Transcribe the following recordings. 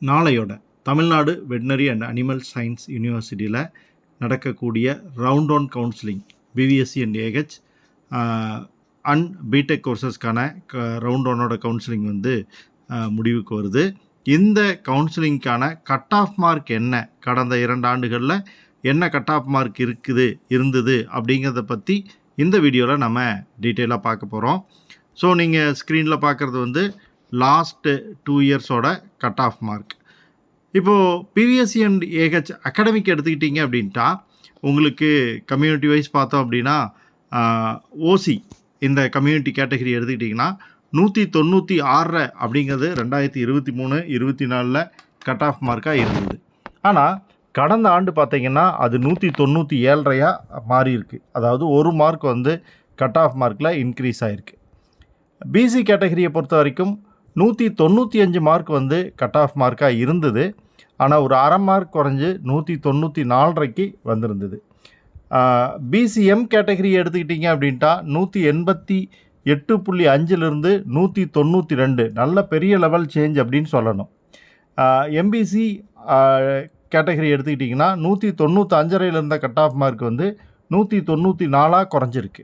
நாளையோட Tamil Nadu veterinary and animal science யூனிவர்சிட்டியில் நடக்கக்கூடிய round one counselling BVSc and AH and BTech கோர்சஸ்க்கான round ஒன்னோட counselling வந்து முடிவுக்கு வருது. இந்த கவுன்சிலிங்க்கான கட் ஆஃப் மார்க் என்ன, கடந்த 2 ஆண்டுகளில் என்ன கட் ஆஃப் மார்க் இருந்தது அப்படிங்கிறத பற்றி இந்த வீடியோவில் நம்ம டீட்டெயிலாக பார்க்க போகிறோம். ஸோ நீங்கள் ஸ்க்ரீனில் பார்க்குறது வந்து லாஸ்ட்டு 2 இயர்ஸோட கட் ஆஃப் மார்க். இப்போது பிவிஎஸ்சி அண்ட் ஏஹெச் அகாடமிக் எடுத்துக்கிட்டிங்க அப்படின்ட்டா உங்களுக்கு கம்யூனிட்டி வைஸ் பார்த்தோம் அப்படின்னா ஓசி இந்த கம்யூனிட்டி கேட்டகரி எடுத்துக்கிட்டிங்கன்னா 196 அப்படிங்கிறது 2023-24 கட் ஆஃப் மார்க்காக இருந்தது. ஆனால் கடந்த ஆண்டு பார்த்திங்கன்னா அது 197.5 மாறி இருக்குது. அதாவது 1 மார்க் வந்து கட் ஆஃப் மார்க்கில் இன்க்ரீஸ் ஆகிருக்கு. பிசி கேட்டகரியை பொறுத்த வரைக்கும் 195 மார்க் வந்து கட் ஆஃப் மார்க்காக இருந்தது. ஆனால் ஒரு அரை மார்க் குறைஞ்சி 194.5 வந்திருந்தது. பிசிஎம் கேட்டகரி எடுத்துக்கிட்டிங்க அப்படின்ட்டா 188.5லிருந்து 192, நல்ல பெரிய லெவல் சேஞ்ச் அப்படின்னு சொல்லணும். எம்பிசி கேட்டகரி எடுத்துக்கிட்டிங்கன்னா 195 இருந்த கட் ஆஃப் மார்க் வந்து 194 குறைஞ்சிருக்கு.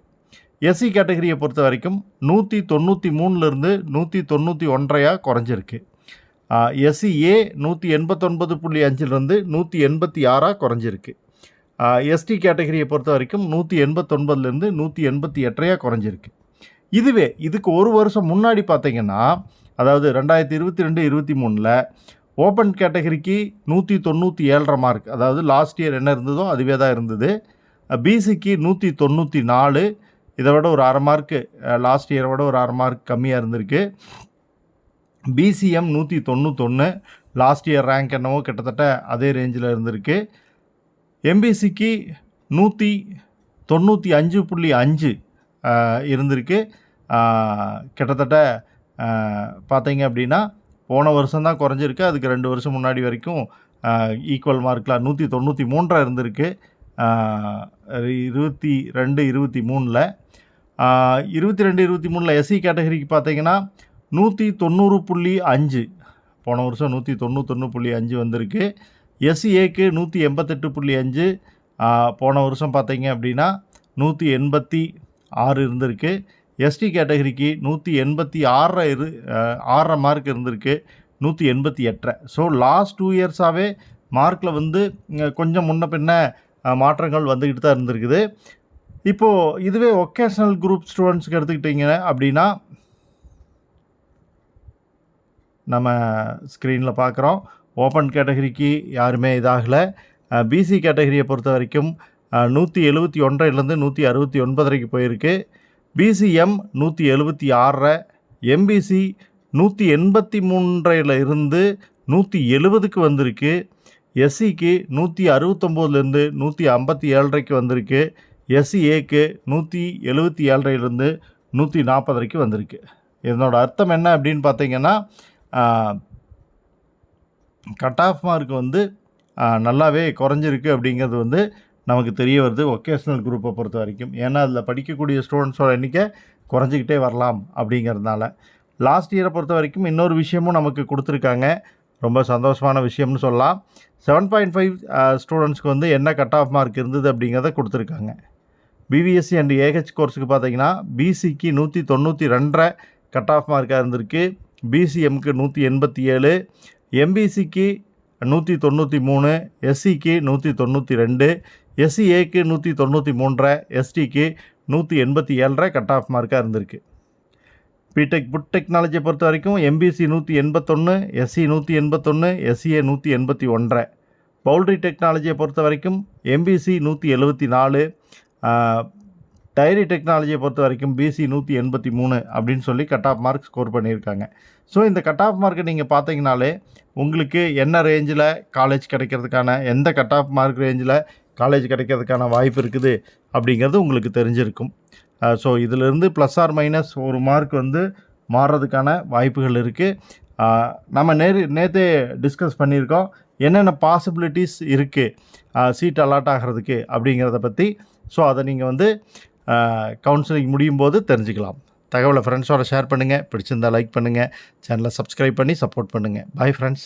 எஸ்சி கேட்டகரியை பொறுத்த வரைக்கும் 193லிருந்து 191 குறைஞ்சிருக்கு. எஸ்சிஏ 189.5லிருந்து 186 குறைஞ்சிருக்கு. எஸ்டி கேட்டகரியை பொறுத்த வரைக்கும் 189லேருந்து 188 குறைஞ்சிருக்கு. இதுக்கு ஒரு வருஷம் முன்னாடி பார்த்திங்கன்னா, அதாவது 2022-23 ஓப்பன் கேட்டகரிக்கு 197 மார்க், அதாவது லாஸ்ட் இயர் என்ன இருந்ததோ அதுவே தான் இருந்தது. பிசிக்கு 194, இதை விட ஒரு அரை மார்க்கு லாஸ்ட் இயரை விட ஒரு அரை மார்க் கம்மியாக இருந்திருக்கு. பிசிஎம் 191, லாஸ்ட் இயர் ரேங்க் என்னவோ கிட்டத்தட்ட அதே ரேஞ்சில் இருந்திருக்கு. எம்பிசிக்கு 195.5 இருந்திருக்கு. கிட்டத்தட்ட பார்த்தீங்க அப்படின்னா போன வருஷம்தான் குறைஞ்சிருக்கு. அதுக்கு 2 வருஷம் முன்னாடி வரைக்கும் ஈக்குவல் மார்க்கில் 193 இருந்திருக்கு. 22-23 22-23 எஸ்சி கேட்டகரிக்கு பார்த்தீங்கன்னா 190.5, போன வருஷம் 191.5 வந்திருக்கு. எஸ்சிஏக்கு 188.5, போன வருஷம் பார்த்தீங்க அப்படின்னா 186 இருந்திருக்கு. எஸ்டி கேட்டகரிக்கு 186 மார்க் இருந்திருக்கு, 188. ஸோ லாஸ்ட் 2 இயர்ஸாகவே மார்க்கில் வந்து கொஞ்சம் முன்ன பின்ன மாற்றங்கள் வந்துக்கிட்டு தான் இருந்திருக்குது. இப்போது இதுவே ஒகேஷ்னல் குரூப் ஸ்டூடெண்ட்ஸுக்கு எடுத்துக்கிட்டிங்க அப்படின்னா நம்ம ஸ்க்ரீனில் பார்க்குறோம். ஓப்பன் கேட்டகரிக்கு யாருமே இதாகலை. பிசி கேட்டகரியை பொறுத்த வரைக்கும் 171லேருந்து 169 போயிருக்கு. பிசிஎம் 176, எம்பிசி 183 170 வந்திருக்கு. எஸ்சிக்கு 169லேருந்து 157 வந்திருக்கு. எஸ்சிஏக்கு 177லேருந்து 140 வந்திருக்கு. இதனோட அர்த்தம் என்ன அப்படின்னு பார்த்தீங்கன்னா, கட் ஆஃப் மார்க் வந்து நல்லாவே குறைஞ்சிருக்கு அப்படிங்கிறது வந்து நமக்கு தெரிய வருது ஒகேஷ்னல் குரூப்பை பொறுத்த வரைக்கும். ஏன்னா அதில் படிக்கக்கூடிய ஸ்டூடெண்ட்ஸோட எண்ணிக்கை குறைஞ்சிக்கிட்டே வரலாம் அப்படிங்கிறதுனால. லாஸ்ட் இயரை பொறுத்த வரைக்கும் இன்னொரு விஷயமும் நமக்கு கொடுத்துருக்காங்க, ரொம்ப சந்தோஷமான விஷயம்னு சொல்லலாம். 7.5 ஸ்டூடெண்ட்ஸ்க்கு வந்து என்ன கட் ஆஃப் மார்க் இருந்தது அப்படிங்கிறத கொடுத்துருக்காங்க. பிவிஎஸ்சி அண்ட் ஏஹெச் கோர்ஸுக்கு பார்த்திங்கன்னா பிசிக்கு 192 கட் ஆஃப் மார்க்காக இருந்திருக்கு. பிசிஎம்க்கு 187, எம்பிசிக்கு 193, எஸ்சிக்கு 192, எஸ்சிஏக்கு 193, எஸ்டிக்கு 187 கட் ஆஃப் மார்க்காக இருந்திருக்கு. பிடெக் புட் டெக்னாலஜியை பொறுத்த வரைக்கும் எம்பிசி 181, எஸ்சி 181, எஸ்சிஏ 181. பவுல்ட்ரி டெக்னாலஜியை பொறுத்த வரைக்கும் எம்பிசி 174, டைரி டெக்னாலஜியை பொறுத்த வரைக்கும் பிசி 183 அப்படின்னு சொல்லி கட் ஆஃப் மார்க் ஸ்கோர் பண்ணியிருக்காங்க. ஸோ இந்த கட் ஆஃப் மார்க்கை நீங்கள் பார்த்தீங்கனாலே உங்களுக்கு என்ன ரேஞ்சில் காலேஜ் கிடைக்கிறதுக்கான, எந்த கட் ஆஃப் மார்க் ரேஞ்சில் காலேஜ் கிடைக்கிறதுக்கான வாய்ப்பு இருக்குது அப்படிங்கிறது உங்களுக்கு தெரிஞ்சிருக்கும். ஸோ இதிலிருந்து ப்ளஸ் ஆர் மைனஸ் 1 மார்க் வந்து மாறுறதுக்கான வாய்ப்புகள் இருக்குது. நம்ம நேற்றே டிஸ்கஸ் பண்ணியிருக்கோம் என்னென்ன பாசிபிலிட்டிஸ் இருக்குது சீட் அலாட் ஆகிறதுக்கு அப்படிங்கிறத பற்றி. ஸோ அதை நீங்கள் வந்து கவுன்சிலிங் முடியும் போது தெரிஞ்சுக்கலாம். தகவலை ஃப்ரெண்ட்ஸோட ஷேர் பண்ணுங்கள். பிடிச்சிருந்தால் லைக் பண்ணுங்கள். சேனலை சப்ஸ்கிரைப் பண்ணி சப்போர்ட் பண்ணுங்கள். Bye friends.